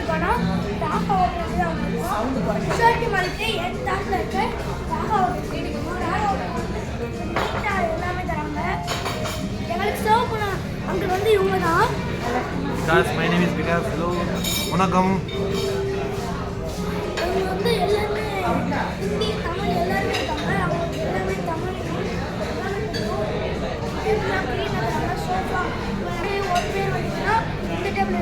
படம் ராகா ஹோட்டல் தான் வந்திருக்கோம். விசாரிட்டி மலைக்கு என் தாட்டில் இருக்க ராகா ஹோட்டல் இருக்கும். ராகா ஹோட்டல் நீட்டாக எல்லாமே தராங்க. எங்களுக்கு சர்வ் பண்ண அங்கே வந்து இவங்க தான். My name is Vikas. Hello. வணக்கம். இவங்க வந்து எல்லாருமே ஹிந்தி தமிழ் எல்லாருமே இருக்காங்க. அவங்க எல்லாமே தமிழ் சோஃபா ஒரு பேர் வந்துச்சுன்னா இந்த டேபிள்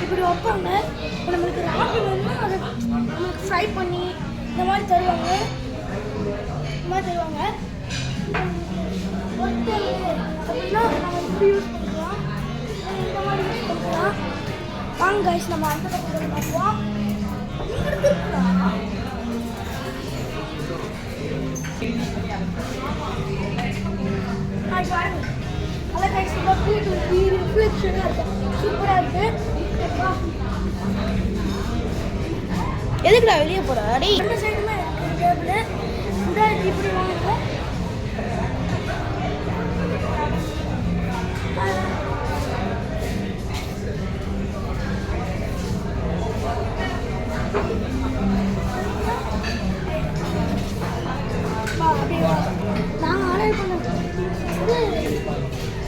இப்படி வைப்பாங்க. இப்போ நம்மளுக்கு ராகி வேணும்னா அதை நம்மளுக்கு ஃப்ரை பண்ணி இந்த மாதிரி தருவாங்க. இந்த மாதிரி தருவாங்க. அப்படின்னா நம்ம இப்படி யூஸ் பண்ணிக்கலாம், இந்த மாதிரி யூஸ் பண்ணிக்கலாம். வாங்க கைஸ் நம்ம அந்த பக்கம் பார்ப்போம். அதான் கைஸ் ரிஃப்ளெக்ஷனாக இருக்கு, சூப்பராக இருக்கு. எதுக்குடா வெளியே போற? ரெண்டு சைடுமே இருக்கு டேபிள். இந்த இப்படி வாங்க. நாங்கள் ஆர்டர் பண்ணது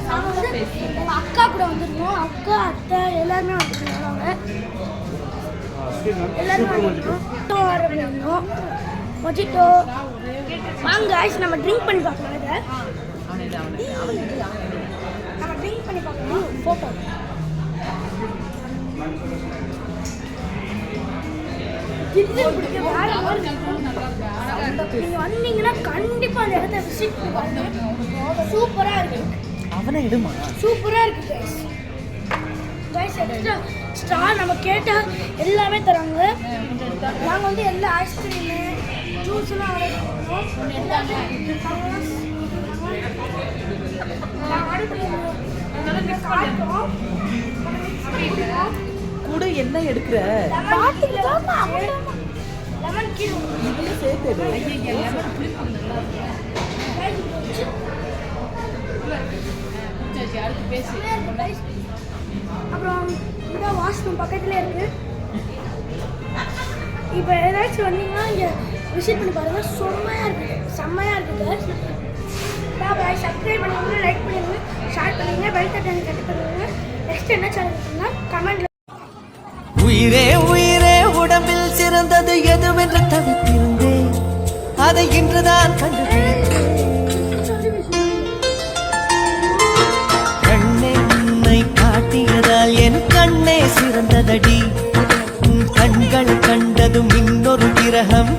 நாங்கள் வந்து எங்கள் அக்கா கூட வந்துருக்கோம். அக்கா அத்தை எல்லாருமே வந்துருக்காங்க. எல்லாருமே ஆர்டர் பண்ணியிருந்தோம். மொஜிட்டோ வாங்க காய்ஸ் நம்ம ட்ரிங்க் பண்ணி பார்க்கலாம். இதை நம்ம ட்ரிங்க் பண்ணி பார்க்கலாம். ஃபோட்டோ பிடிக்க வேற மாதிரி நீங்கள் வந்தீங்கன்னா கண்டிப்பாக அந்த இடத்த விசிட் பண்ணி பாருங்க. சூப்பராக இருக்கு. அவனை இடுமா சூப்பராக இருக்கு கைஸ். கைஸ் எக்ஸ்ட்ரா ஸ்டார் நம்ம கேட்டால் எல்லாமே தராங்க. நாங்கள் வந்து எல்லா ஐஸ்கிரீமு ஜூஸ்லாம் ஆர்டர் பண்ணுவோம். எல்லாமே ஆர்டர் பண்ணுவோம். கூட என்ன எடுக்கிற லெமன் கீழே சேர்த்து அப்புறம் இந்த வாஷ்ரூம் பக்கத்துலேயே இருக்குது. இப்போ ஏதாச்சும் வந்தீங்கன்னா இங்கே விசிட் பண்ணி பாருங்கள். செம்மையாக இருக்குது. பாய் சப்ஸ்கிரைப் பண்ணுங்க, லைக் பண்ணுங்க, ஷேர் பண்ணுங்க, பெல் பட்டனை கிளிக் பண்ணுங்க. நெக்ஸ்ட் என்ன சேனல் இருக்குன்னா கமெண்ட்ல. உயிரே உயிரே உடம்பில் சிறந்தது எதுவென்று தவித்திருந்தேன், அதை இன்றுதான் கண்ணென்னை காட்டியதால் என் கண்ணே சிறந்ததடி. கண்கள் கண்டதும் இன்னொரு கிரகம்